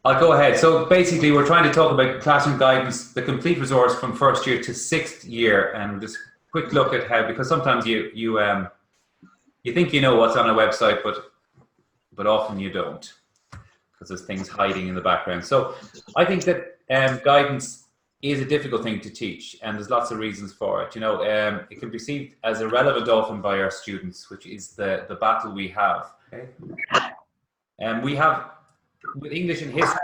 I'll go ahead. So basically, we're trying to talk about classroom guidance, the complete resource from first year to sixth year, and just quick look at how, because sometimes you think you know what's on a website, but often you don't, because there's things hiding in the background. So I think that guidance is a difficult thing to teach, and there's lots of reasons for it. You know, it can be perceived as irrelevant often by our students, which is the battle we have. Okay? And we have, with English and history,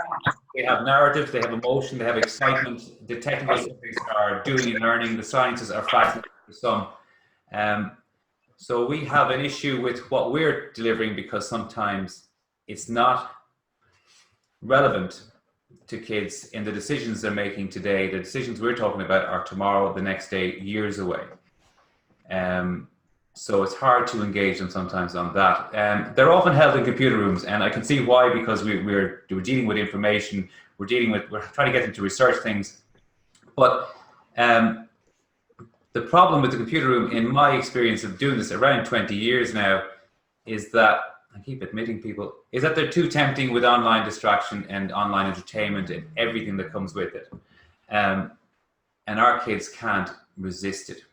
they have narrative, they have emotion, they have excitement. The technical subjects are doing and learning. The sciences are fascinating for some. So we have an issue with what we're delivering because sometimes it's not relevant to kids in the decisions they're making today. The decisions we're talking about are tomorrow, the next day, years away. So it's hard to engage them sometimes on that. They're often held in computer rooms, and I can see why, because we're dealing with information, we're trying to get them to research things. But the problem with the computer room, in my experience of doing this around 20 years now, is that, I keep admitting people, is that they're too tempting with online distraction and online entertainment and everything that comes with it. And our kids can't resist it.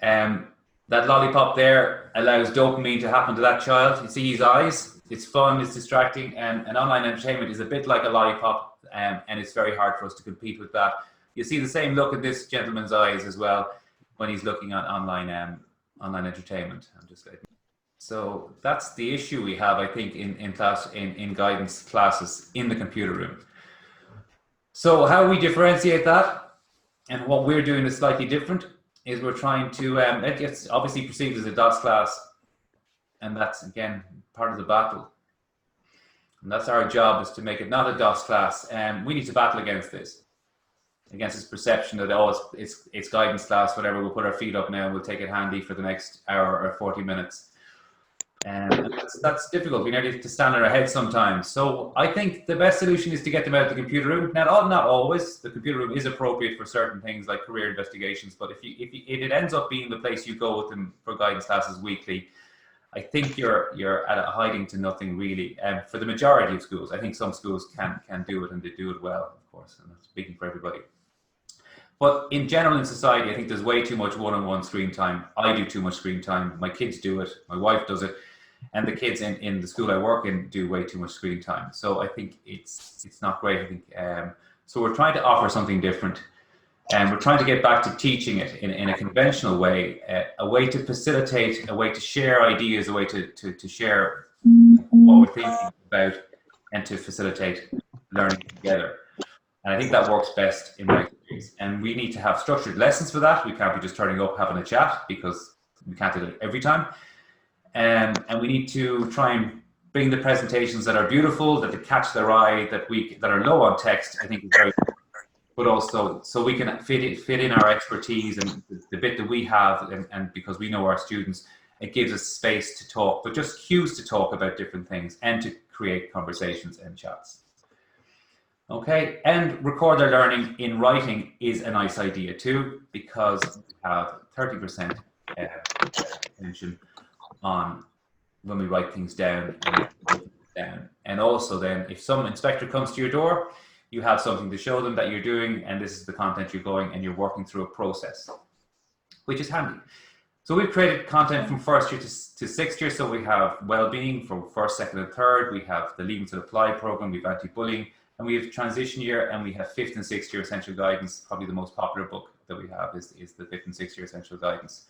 That lollipop there allows dopamine to happen to that child. You see his eyes, it's fun, it's distracting, and online entertainment is a bit like a lollipop, and it's very hard for us to compete with that. You see the same look in this gentleman's eyes as well when he's looking at online entertainment. So that's the issue we have, I think, in guidance classes in the computer room. So how we differentiate that, and what we're doing is slightly different, is we're trying to, it gets obviously perceived as a DOS class, and that's, again, part of the battle. And that's our job, is to make it not a DOS class, and we need to battle against this perception that, oh, it's guidance class, whatever, we'll put our feet up now and we'll take it handy for the next hour or 40 minutes. And that's difficult. We need to stand on our heads sometimes. So I think the best solution is to get them out of the computer room. Not always. The computer room is appropriate for certain things like career investigations, but if it ends up being the place you go with them for guidance classes weekly, I think you're at a hiding to nothing, really. For the majority of schools, I think some schools can do it, and they do it well, of course. I'm not speaking for everybody. But in general, in society, I think there's way too much one-on-one screen time. I do too much screen time. My kids do it. My wife does it. And the kids in the school I work in do way too much screen time. So I think it's not great. I think so we're trying to offer something different, and we're trying to get back to teaching it in a conventional way, a way to facilitate, a way to share ideas, a way to share what we're thinking about, and to facilitate learning together. And I think that works best in my experience. And we need to have structured lessons for that. We can't be just turning up, having a chat, because we can't do it every time. And we need to try and bring the presentations that are beautiful, that catch their eye, that are low on text, I think is very good. But also so we can fit in our expertise and the bit that we have, and because we know our students, it gives us space to talk, but just cues to talk about different things and to create conversations and chats. Okay, and record their learning in writing is a nice idea too, because we have 30% attention on when we write things down, and also then if some inspector comes to your door, you have something to show them that you're doing, and this is the content you're going, and you're working through a process, which is handy. So we've created content from first year to sixth year. So we have Wellbeing for first, second, and third. We have the Leaving to Apply program. We have anti-bullying, and we have transition year, and we have fifth and sixth year essential guidance. Probably the most popular book that we have is the fifth and sixth year essential guidance.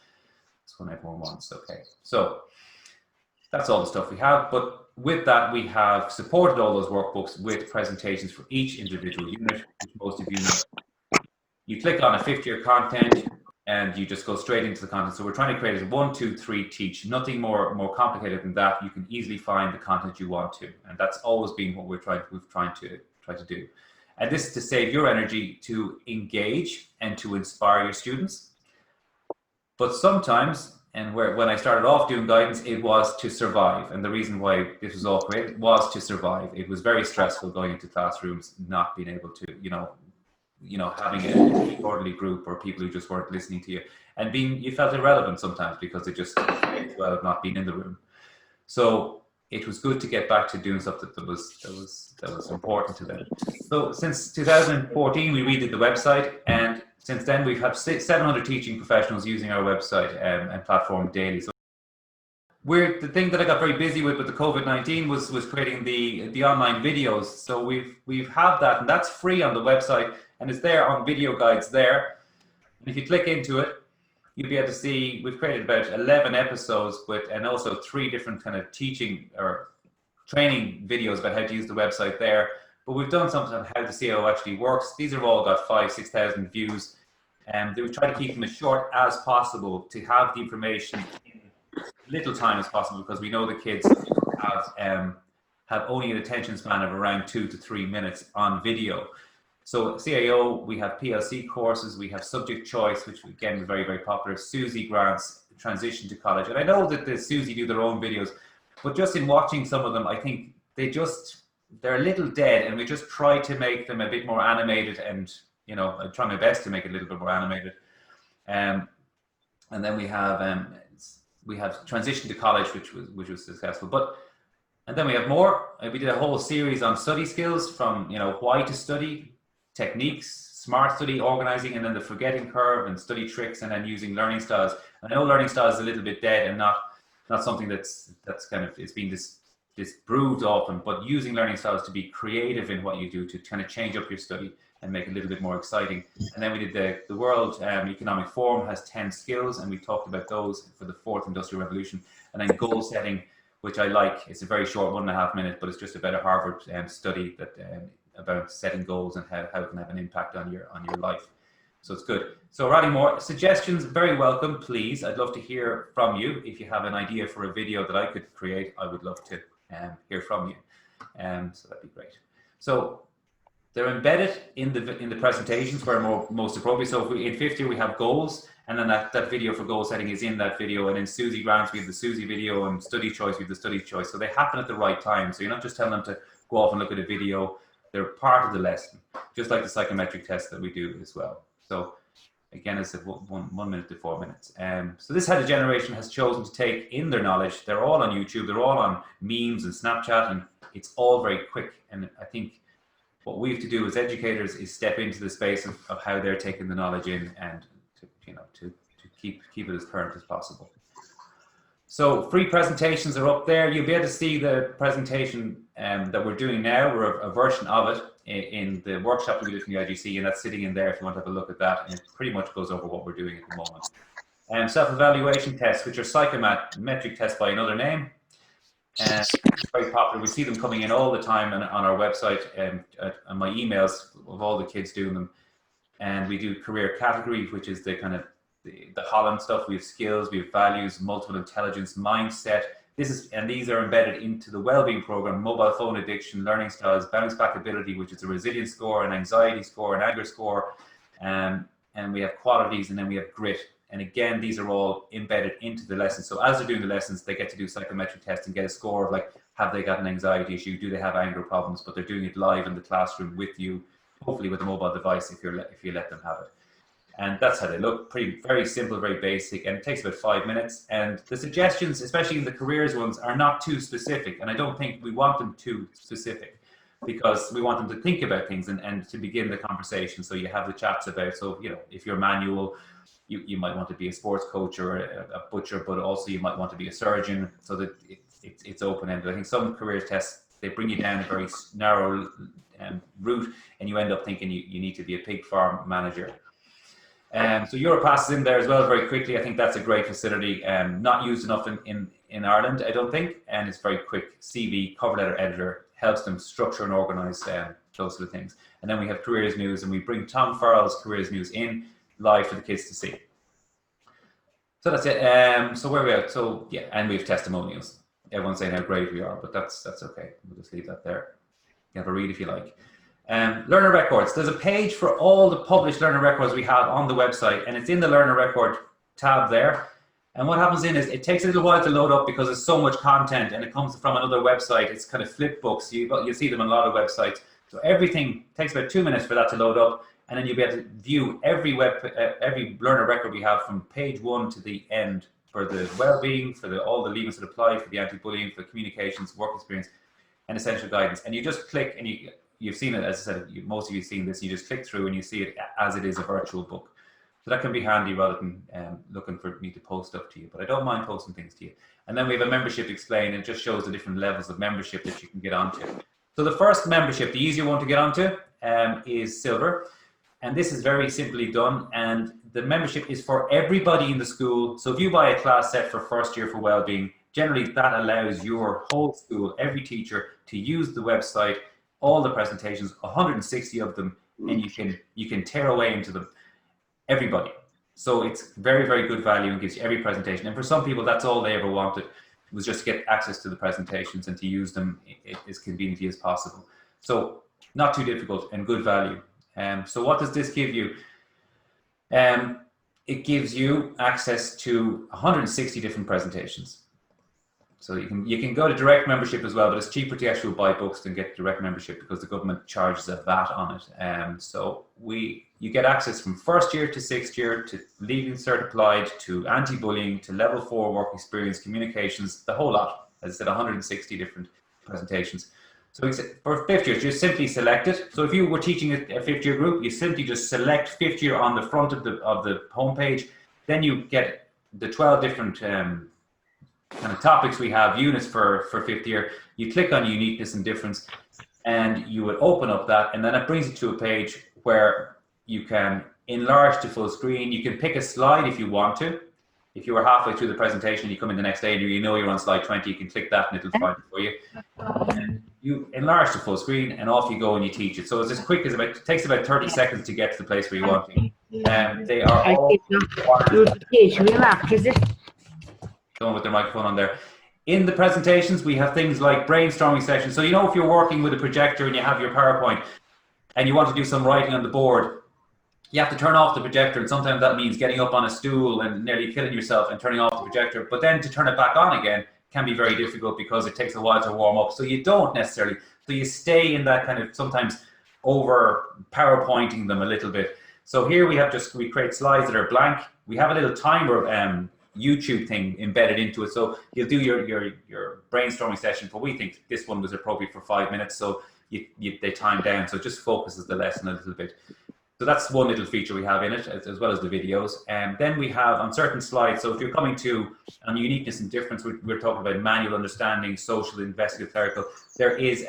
That's one everyone wants. Okay, so that's all the stuff we have. But with that, we have supported all those workbooks with presentations for each individual unit, which most of you know. You click on a fifth year content, and you just go straight into the content. So we're trying to create a 1, 2, 3 teach. Nothing more complicated than that. You can easily find the content you want to, and that's always been what we've tried to do. And this is to save your energy to engage and to inspire your students. But sometimes, and when I started off doing guidance, it was to survive. And the reason why this was all created was to survive. It was very stressful going into classrooms, not being able to, having a orderly group or people who just weren't listening to you, and you felt irrelevant sometimes because it just well not being in the room. So it was good to get back to doing stuff that was important to them. So since 2014, we redid the website, and since then we've had 700 teaching professionals using our website and platform daily. So the thing that I got very busy with the COVID-19 was creating the online videos. So we've had that, and that's free on the website, and it's there on video guides there. And if you click into it, you'll be able to see we've created about 11 episodes and also 3 different kind of teaching or training videos about how to use the website there. But we've done something on how the CIO actually works. These have all got 6,000 views, and we try to keep them as short as possible to have the information in little time as possible, because we know the kids have only an attention span of around 2 to 3 minutes on video. So CIO, we have PLC courses, we have subject choice, which again is very, very popular, Susie grants, transition to college. And I know that the Susie do their own videos, but just in watching some of them, I think they're a little dead, and we just try to make them a bit more animated, and I try my best to make it a little bit more animated. And then we have transition to college, which was successful. And then we have more. We did a whole series on study skills, from why to study, techniques, smart study, organizing, and then the forgetting curve and study tricks, and then using learning styles. And I know learning styles is a little bit dead and not something that's kind of, it's been disproved often, but using learning styles to be creative in what you do, to kind of change up your study and make it a little bit more exciting. And then we did the World Economic Forum has 10 skills, and we talked about those for the 4th Industrial Revolution. And then goal setting, which I like. It's a very short 1.5 minutes, but it's just about a Harvard study that about setting goals and how it can have an impact on your life. So it's good. So writing more suggestions, very welcome, please. I'd love to hear from you. If you have an idea for a video that I could create, I would love to hear from you. So that'd be great. So they're embedded in the presentations where most appropriate. So if in 5th year we have goals, and then that video for goal setting is in that video, and in Susie grants we have the Susie video, and study choice we have the study choice. So they happen at the right time. So you're not just telling them to go off and look at a video. They're part of the lesson, just like the psychometric test that we do as well. So again, I said 1 minute to 4 minutes. So this is how the generation has chosen to take in their knowledge. They're all on YouTube. They're all on memes and Snapchat, and it's all very quick. And I think what we have to do as educators is step into the space of how they're taking the knowledge in, and to keep it as current as possible. So free presentations are up there. You'll be able to see the presentation that we're doing now. We're a version of it in the workshop that we did from the IGC, and that's sitting in there if you want to have a look at that. And it pretty much goes over what we're doing at the moment. Self-evaluation tests, which are psychometric tests by another name. And it's very popular. We see them coming in all the time on our website and on my emails of all the kids doing them. And we do career category, which is the kind of the Holland stuff. We have skills, we have values, multiple intelligence, mindset. These are embedded into the Wellbeing program: mobile phone addiction, learning styles, bounce back ability, which is a resilience score, an anxiety score, an anger score, and we have qualities, and then we have grit. And again, these are all embedded into the lessons. So as they're doing the lessons, they get to do psychometric tests and get a score of, like, have they got an anxiety issue? Do they have anger problems? But they're doing it live in the classroom with you, hopefully with a mobile device if you let them have it. And that's how they look. Very simple, very basic, and it takes about 5 minutes. And the suggestions, especially in the careers ones, are not too specific. And I don't think we want them too specific, because we want them to think about things and to begin the conversation. So you have the chats about, so, if you're manual, you might want to be a sports coach or a butcher, but also you might want to be a surgeon, so that it's open-ended. I think some career tests, they bring you down a very narrow route, and you end up thinking you need to be a pig farm manager. So Europass is in there as well very quickly. I think that's a great facility, not used enough in Ireland, I don't think, and it's very quick. CV, cover letter editor, helps them structure and organize those sort of things. And then we have Careers News, and we bring Tom Farrell's Careers News in live for the kids to see. So that's it. So where are we at? So yeah, and we have testimonials. Everyone's saying how great we are, but that's okay. We'll just leave that there. You have a read if you like. Learner records. There's a page for all the published learner records we have on the website, and it's in the learner record tab there. And what happens is it takes a little while to load up because there's so much content, and it comes from another website. It's kind of flip books. You see them on a lot of websites. So everything takes about 2 minutes for that to load up, and then you'll be able to view every learner record we have from page 1 to the end for the Wellbeing, for all the levers that apply, for the anti-bullying, for communications, work experience, and essential guidance. And you just click, and you've seen it, as I said, most of you have seen this, you just click through and you see it as it is a virtual book. So that can be handy rather than looking for me to post stuff to you, but I don't mind posting things to you. And then we have a membership explained, and it just shows the different levels of membership that you can get onto. So the first membership, the easier one to get onto, is Silver. And this is very simply done. And the membership is for everybody in the school. So if you buy a class set for first year for Wellbeing, generally that allows your whole school, every teacher, to use the website, all the presentations, 160 of them, and you can tear away into them. Everybody. So it's very, very good value and gives you every presentation. And for some people, that's all they ever wanted, was just to get access to the presentations and to use them as conveniently as possible. So not too difficult and good value. So what does this give you? It gives you access to 160 different presentations. So you can go to direct membership as well, but it's cheaper to actually buy books than get direct membership because the government charges a VAT on it. So you get access from first year to sixth year to Leaving Cert Applied to anti-bullying to level 4 work experience, communications, the whole lot. As I said, 160 different presentations. So for fifth year, just simply select it. So if you were teaching a fifth year group, you simply just select fifth year on the front of the homepage. Then you get the 12 different kind of topics we have, units for fifth year. You click on uniqueness and difference, and you would open up that, and then it brings you to a page where you can enlarge to full screen. You can pick a slide if you want to. If you were halfway through the presentation and you come in the next day and you know you're on slide 20, you can click that and it'll find it for you. And you enlarge to full screen and off you go and you teach it. So it's as quick as it takes about 30 seconds to get to the place where you want to. They are all going with their microphone on there. In the presentations, we have things like brainstorming sessions. So, you know, if you're working with a projector and you have your PowerPoint and you want to do some writing on the board, you have to turn off the projector. And sometimes that means getting up on a stool and nearly killing yourself and turning off the projector. But then to turn it back on again can be very difficult because it takes a while to warm up. So you don't necessarily. So you stay in that kind of sometimes over PowerPointing them a little bit. So here we create slides that are blank. We have a little timer YouTube thing embedded into it. So you'll do your brainstorming session, but we think this one was appropriate for 5 minutes. So they time down. So it just focuses the lesson a little bit. So that's one little feature we have in it, as well as the videos. And then we have on certain slides, so if you're coming to on uniqueness and difference, we're talking about manual understanding, social, investigative, clerical. There is,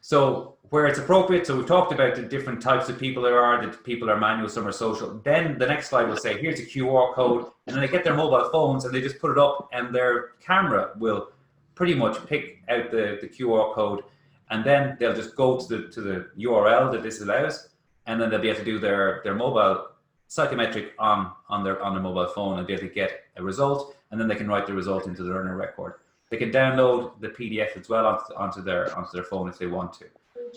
so where it's appropriate, so we've talked about the different types of people there are, that people are manual, some are social. Then the next slide will say, here's a QR code, and then they get their mobile phones and they just put it up and their camera will pretty much pick out the QR code, and then they'll just go to the URL that this allows, and then they'll be able to do their mobile psychometric on their mobile phone and be able to get a result, and then they can write the result into the learner record. They can download the PDF as well onto their phone if they want to.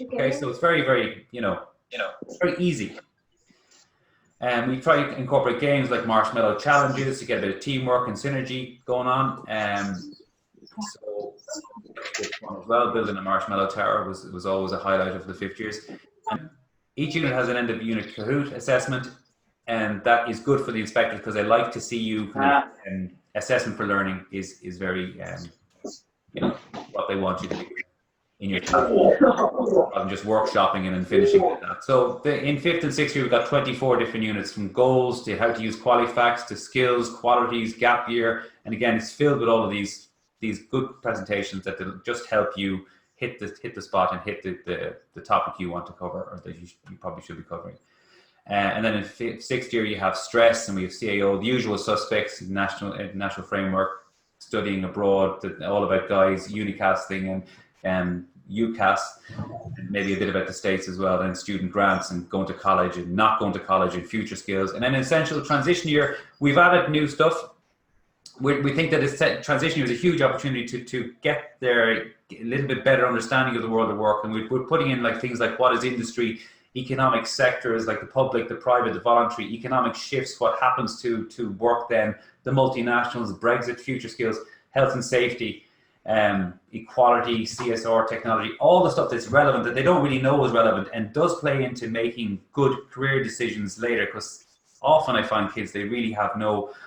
Okay, so it's very, very, it's very easy. And we try to incorporate games like marshmallow challenges to get a bit of teamwork and synergy going on. So this one as well, building a marshmallow tower was always a highlight of the fifth years. And each unit has an end of unit Kahoot assessment, and that is good for the inspectors because they like to see you. Assessment for learning is very, what they want you to do in your time, rather than just workshopping and then finishing with that. So in fifth and sixth year, we've got 24 different units, from goals to how to use Qualifax to skills, qualities, gap year, and again, it's filled with all of these good presentations that will just help you hit the spot and hit the topic you want to cover, or that you probably should be covering. And then in sixth year, you have stress, and we have CAO, the usual suspects, national framework, studying abroad, all about guys, unicasting and UCAS, and maybe a bit about the States as well, then student grants and going to college and not going to college and future skills. And then essential transition year, we've added new stuff. We think that transition year is a huge opportunity to get a little bit better understanding of the world of work. And we're putting in like things like what is industry, economic sectors like the public, the private, the voluntary, economic shifts, what happens to work then, the multinationals, Brexit, future skills, health and safety, equality, CSR, technology, all the stuff that's relevant that they don't really know is relevant and does play into making good career decisions later, because often I find kids, they really have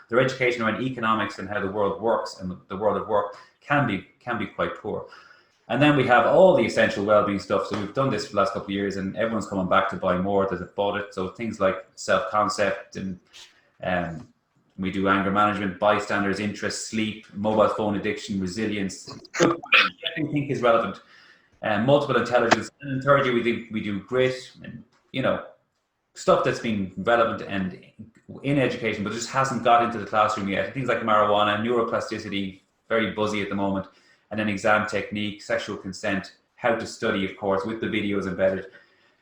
their education around economics and how the world works and the world of work can be quite poor. And then we have all the essential wellbeing stuff. So we've done this for the last couple of years, and everyone's coming back to buy more that have bought it. So things like self-concept, and we do anger management, bystanders, interest, sleep, mobile phone addiction, resilience. Everything I think is relevant. Multiple intelligence. And in third year, we do grit, and stuff that's been relevant and in education, but just hasn't got into the classroom yet. Things like marijuana, neuroplasticity, very buzzy at the moment. And then exam technique, sexual consent, how to study, of course, with the videos embedded.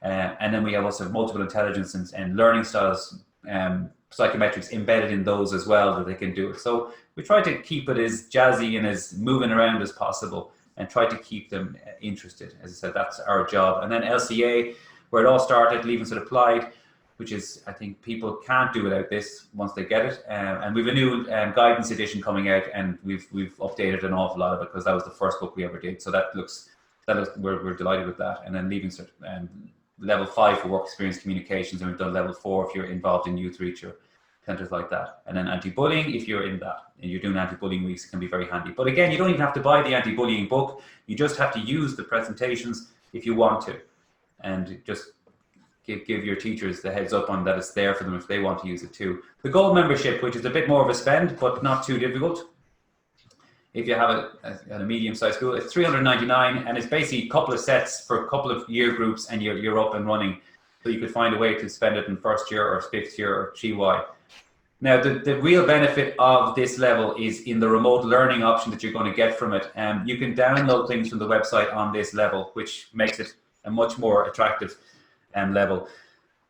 And then we have also multiple intelligence and learning styles, psychometrics embedded in those as well, that they can do it. So we try to keep it as jazzy and as moving around as possible, and try to keep them interested. As I said, that's our job. And then LCA, where it all started, Leave Until Applied, which is, I think people can't do without this once they get it. And we've a new guidance edition coming out, and we've updated an awful lot of it because that was the first book we ever did. So we're delighted with that. And then Leaving level 5 for work experience communications, and we've done level 4 if you're involved in youth reach or centers like that. And then anti-bullying, if you're in that and you're doing anti-bullying weeks, it can be very handy. But again, you don't even have to buy the anti-bullying book. You just have to use the presentations if you want to, and just give your teachers the heads up on that it's there for them if they want to use it too. The gold membership, which is a bit more of a spend, but not too difficult. If you have a medium-sized school, it's $399, and it's basically a couple of sets for a couple of year groups, and you're up and running. So you could find a way to spend it in first year or fifth year or GY. Now, the real benefit of this level is in the remote learning option that you're going to get from it. You can download things from the website on this level, which makes it a much more attractive level.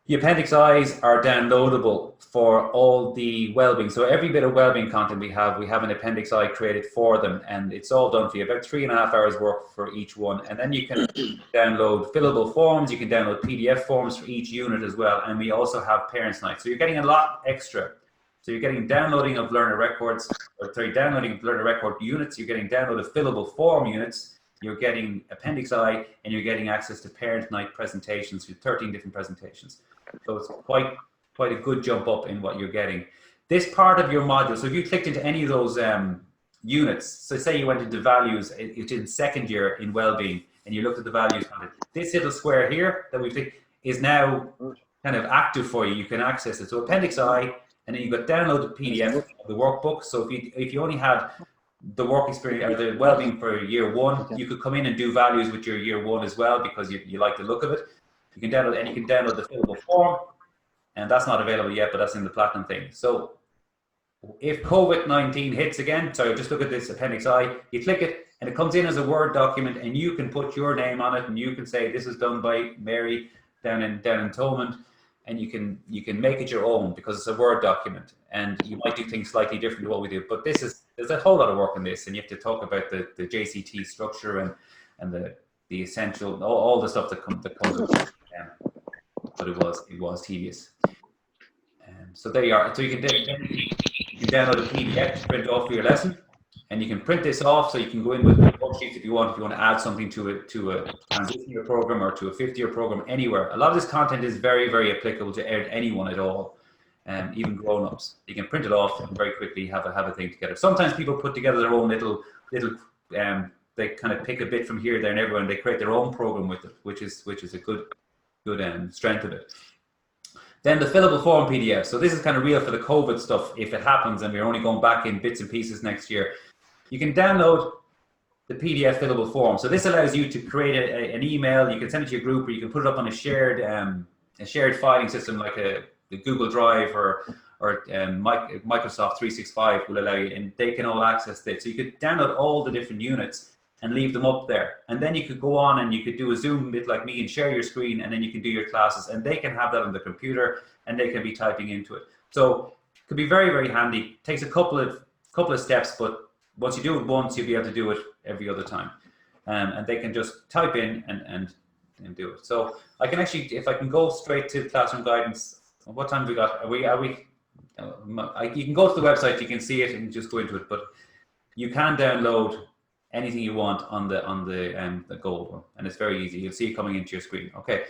The Appendix I's are downloadable for all the wellbeing. So every bit of wellbeing content we have an Appendix I created for them, and it's all done for you. About 3.5 hours work for each one. And then you can download fillable forms. You can download PDF forms for each unit as well. And we also have Parents' Night. So you're getting a lot extra. So you're getting downloading of learner records, downloading of learner record units. You're getting download of fillable form units. You're getting Appendix I, and you're getting access to Parent Night presentations with 13 different presentations. So it's quite a good jump up in what you're getting. This part of your module, so if you clicked into any of those units, so say you went into values, it's in second year in wellbeing, and you looked at the values content, this little square here that we've clicked is now kind of active for you. You can access it. So Appendix I, and then you've got download the PDF of the workbook. So if you only had the work experience or the wellbeing for year 1, you could come in and do values with your year 1 as well, because you like the look of it. You can download, and you can download the fillable form, and that's not available yet, but that's in the platinum thing. So if COVID-19 hits again, so just look at this Appendix I, you click it, and it comes in as a Word document, and you can put your name on it, and you can say this is done by Mary down in Thomond, and you can make it your own because it's a Word document, and you might do things slightly different to what we do. But there's a whole lot of work in this, and you have to talk about the JCT structure and the essential, all the stuff that comes with it. But it was tedious. So there you are. So you can download a PDF to print off for your lesson, and you can print this off so you can go in with worksheets if you want to add something to a transition year program or to a 5th year program anywhere. A lot of this content is very, very applicable to anyone at all, even grown-ups. You can print it off and very quickly have a thing together. Sometimes people put together their own little they kind of pick a bit from here, there, and everywhere, and they create their own program with it, which is a good strength of it. Then the fillable form PDF. So this is kind of real for the COVID stuff. If it happens and we're only going back in bits and pieces next year, you can download the PDF fillable form. So this allows you to create an email. You can send it to your group, or you can put it up on a shared filing system like the Google Drive or Microsoft 365 will allow you, and they can all access it. So you could download all the different units and leave them up there. And then you could go on and you could do a Zoom bit like me and share your screen, and then you can do your classes, and they can have that on the computer and they can be typing into it. So it could be very, very handy. It takes a couple of steps, but once you do it once, you'll be able to do it every other time. And they can just type in and do it. So I can actually, if I can go straight to classroom guidance, what time have we got? You can go to the website, you can see it and just go into it, but you can download anything you want on the gold one, and it's very easy. You'll see it coming into your screen. Okay,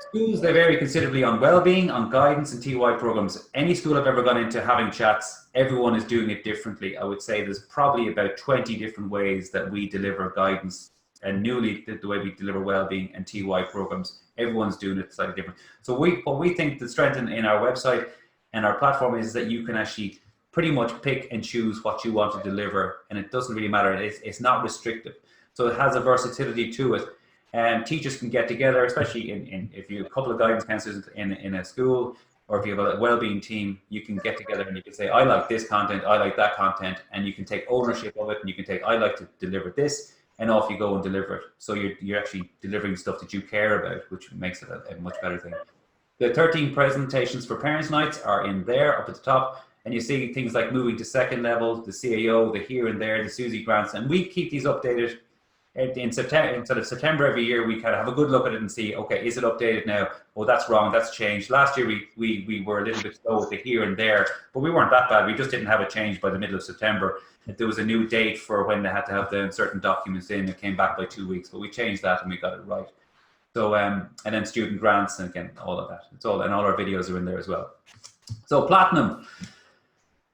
Schools, they vary considerably on wellbeing, on guidance and TY programs. Any school I've ever gone into having chats, everyone is doing it differently. I would say there's probably about 20 different ways that we deliver guidance, and newly the way we deliver wellbeing and TY programs. Everyone's doing it slightly different. So what we think the strength in our website and our platform is that you can actually pretty much pick and choose what you want to deliver, and it doesn't really matter. It's not restrictive. So it has a versatility to it. And teachers can get together, especially if you have a couple of guidance counselors in a school, or if you have a wellbeing team, you can get together and you can say, I like this content, I like that content, and you can take ownership of it, and you can take, I like to deliver this, and off you go and deliver it. So you're actually delivering stuff that you care about, which makes it a much better thing. The 13 presentations for parents' nights are in there up at the top, and you see things like moving to second level, the CAO, the here and there, the Susie grants, and we keep these updated. In September every year, we kind of have a good look at it and see, okay, is it updated now? Oh, that's wrong, that's changed. Last year we were a little bit slow with the here and there, but we weren't that bad. We just didn't have it changed by the middle of September. There was a new date for when they had to have the certain documents in. It came back by 2 weeks, but we changed that and we got it right. So and then student grants, and again, all of that. It's all, and all our videos are in there as well. So Platinum.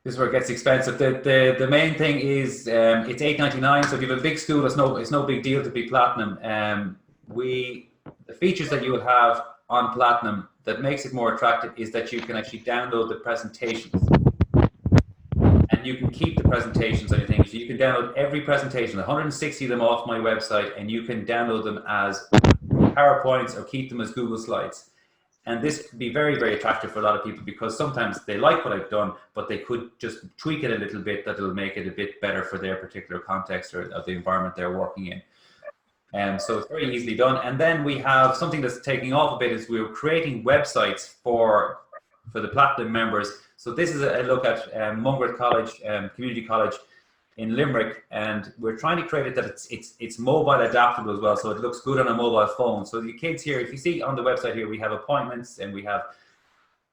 This is where it gets expensive. The main thing is it's $8.99. So if you have a big school, it's no big deal to be Platinum. The features that you will have on Platinum that makes it more attractive is that you can actually download the presentations, and you can keep the presentations on your thing. So you can download every presentation, 160 of them off my website, and you can download them as PowerPoints or keep them as Google Slides. And this can be very, very attractive for a lot of people, because sometimes they like what I've done, but they could just tweak it a little bit that will make it a bit better for their particular context or the environment they're working in. And so it's very easily done. And then we have something that's taking off a bit, is we're creating websites for the Platinum members. So this is a look at Mungret College, Community College in Limerick, and we're trying to create it that it's mobile adaptable as well, so it looks good on a mobile phone. So the kids here, if you see on the website here, we have appointments, and we have,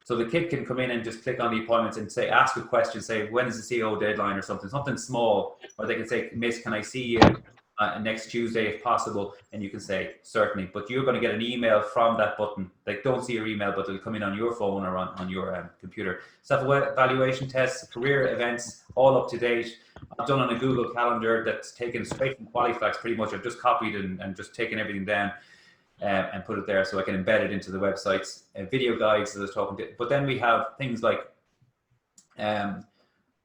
so the kid can come in and just click on the appointments and say, ask a question, say, when is the CO deadline or something small, or they can say, Miss, can I see you next Tuesday if possible? And you can say, certainly, but you're going to get an email from that button. They don't see your email, but it'll come in on your phone or on your computer. Self-evaluation tests, career events, all up to date. I've done on a Google Calendar that's taken straight from Qualiflex pretty much. I've just copied and just taken everything down and put it there so I can embed it into the websites. Video guides that I was talking to. But then we have things like,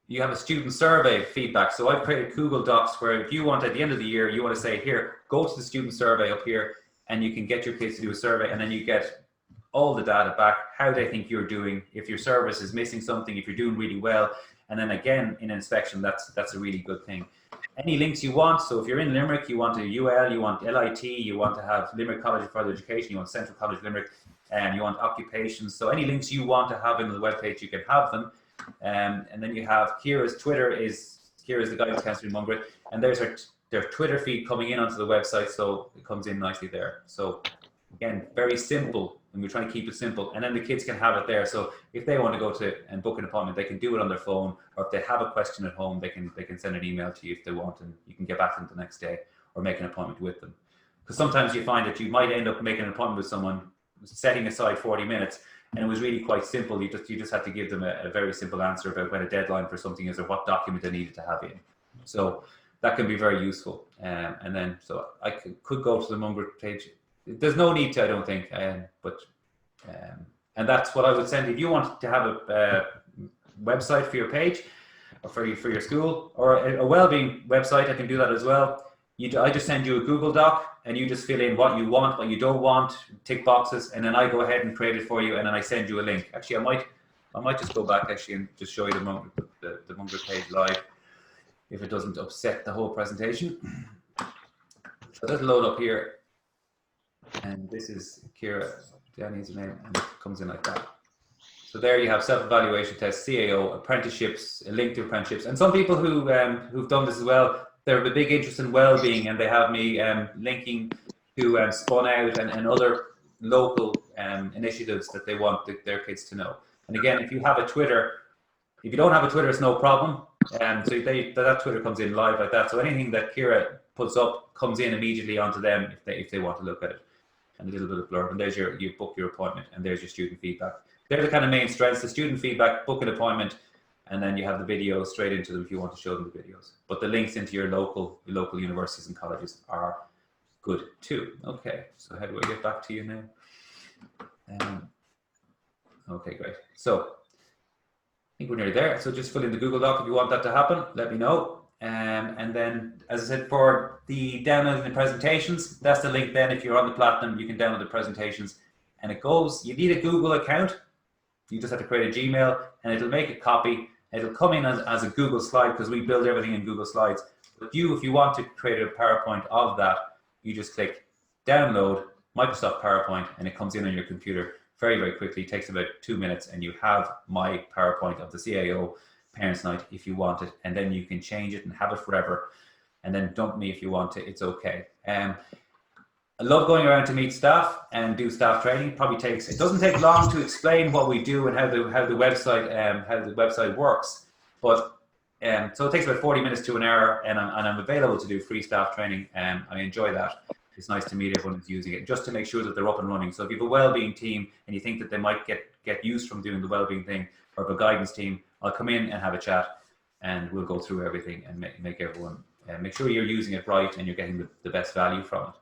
you have a student survey feedback. So I've created Google Docs where if you want, at the end of the year, you want to say, here, go to the student survey up here, and you can get your kids to do a survey, and then you get all the data back, how they think you're doing, if your service is missing something, if you're doing really well. And then again, in inspection, that's a really good thing. Any links you want. So if you're in Limerick, you want a UL, you want LIT, you want to have Limerick College of Further Education, you want Central College Limerick, and you want occupations. So any links you want to have in the webpage, you can have them. And then you have Kira's Twitter Kira's the guidance counselor in Mungret, and there's their Twitter feed coming in onto the website, so it comes in nicely there. So again, very simple, and we're trying to keep it simple, and then the kids can have it there. So if they want to go to and book an appointment, they can do it on their phone, or if they have a question at home, they can send an email to you if they want, and you can get back to them the next day or make an appointment with them. Because sometimes you find that you might end up making an appointment with someone, setting aside 40 minutes, and it was really quite simple. You just had to give them a very simple answer about when a deadline for something is or what document they needed to have in. So that can be very useful. And then, so I could go to the Mungret page. There's no need to, I don't think, and that's what I would send. If you want to have a website for your page or for your school, or a wellbeing website, I can do that as well. I just send you a Google Doc, and you just fill in what you want, what you don't want, tick boxes, and then I go ahead and create it for you, and then I send you a link. Actually, I might just go back actually and just show you the Mungret page live, if it doesn't upset the whole presentation. So let's load up here, and this is Kira, Danny's name, and it comes in like that. So there you have self-evaluation tests, CAO, apprenticeships, a link to apprenticeships, and some people who've done this as well. They have a big interest in well-being, and they have me linking to Spun Out and other local initiatives that they want their kids to know. And again, if you have a Twitter, if you don't have a Twitter, it's no problem. So that Twitter comes in live like that. So anything that Kira puts up comes in immediately onto them if they want to look at it. and a little bit of blurb, and there's you book your appointment, and there's your student feedback. They're the kind of main strengths: the student feedback, book an appointment, and then you have the videos straight into them if you want to show them the videos. But the links into your local universities and colleges are good too. Okay, so how do I get back to you now? Okay, great. So I think we're nearly there. So just fill in the Google Doc if you want that to happen. Let me know. And then, as I said, for the downloading the presentations, that's the link. Then, if you're on the Platinum, you can download the presentations, and it goes. You need a Google account. You just have to create a Gmail, and it'll make a copy. It'll come in as a Google slide, because we build everything in Google Slides. But if you want to create a PowerPoint of that, you just click download Microsoft PowerPoint, and it comes in on your computer very, very quickly. It takes about 2 minutes, and you have my PowerPoint of the CAO Parents' Night if you want it, and then you can change it and have it forever, and then dump me if you want to. It's okay. I love going around to meet staff and do staff training. It doesn't take long to explain what we do and how the website works, but so it takes about 40 minutes to an hour, and I'm available to do free staff training. I enjoy that. It's nice to meet everyone who's using it, just to make sure that they're up and running. So if you have a wellbeing team and you think that they might get use from doing the wellbeing thing, or if a guidance team, I'll come in and have a chat, and we'll go through everything and make everyone make sure you're using it right and you're getting the best value from it.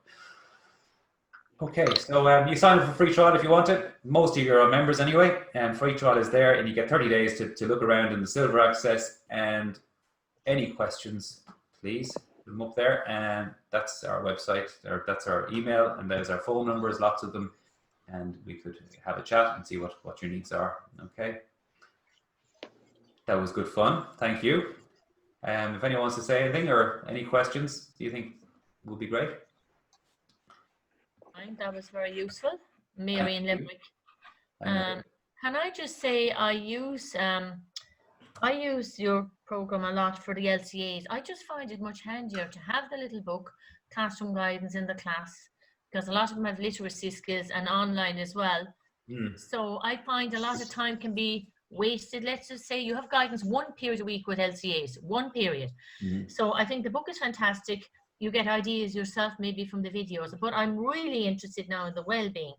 Okay, so you sign up for free trial if you want it. Most of you are members anyway, and free trial is there, and you get 30 days to look around in the silver access. And any questions, please put them up there. And that's our website, or that's our email, and there's our phone numbers, lots of them, and we could have a chat and see what your needs are. Okay, that was good fun. Thank you. If anyone wants to say anything or any questions, do you think would be great? That was very useful, Mary in Limerick. Can I just say I use your program a lot for the LCAs. I just find it much handier to have the little book, classroom guidance in the class, because a lot of them have literacy skills and online as well. So I find a lot of time can be wasted. Let's just say you have guidance 1 period a week with LCAs, 1 period. So I think the book is fantastic. You get ideas yourself maybe from the videos, but I'm really interested now in the wellbeing,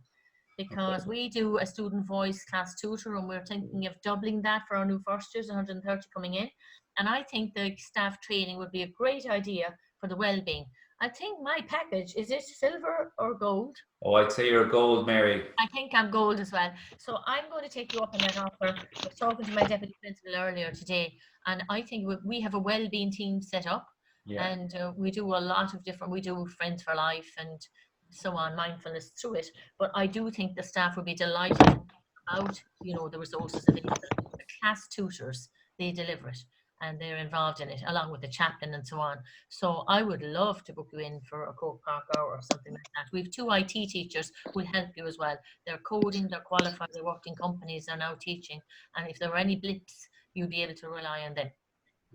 because we do a student voice class tutor, and we're thinking of doubling that for our new first years, 130 coming in. And I think the staff training would be a great idea for the wellbeing. I think my package, is it silver or gold? Oh, I'd say you're gold, Mary. I think I'm gold as well. So I'm going to take you up on that offer. I was talking to my deputy principal earlier today, and I think we have a wellbeing team set up. Yeah. And we do a lot of different, we do Friends for Life and so on, mindfulness through it. But I do think the staff would be delighted about, the resources available. The class tutors, they deliver it, and they're involved in it, along with the chaplain and so on. So I would love to book you in for a Cork Park hour or something like that. We have 2 IT teachers who will help you as well. They're coding, they're qualified, they worked in companies, they're now teaching. And if there are any blips, you'll be able to rely on them.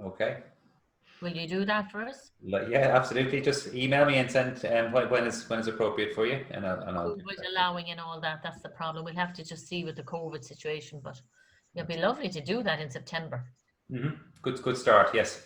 Okay. Will you do that for us? Yeah, absolutely. Just email me and send when it's appropriate for you, and I'll COVID allowing and all that. That's the problem. We'll have to just see with the COVID situation, but it'll be lovely to do that in September. Good start. Yes.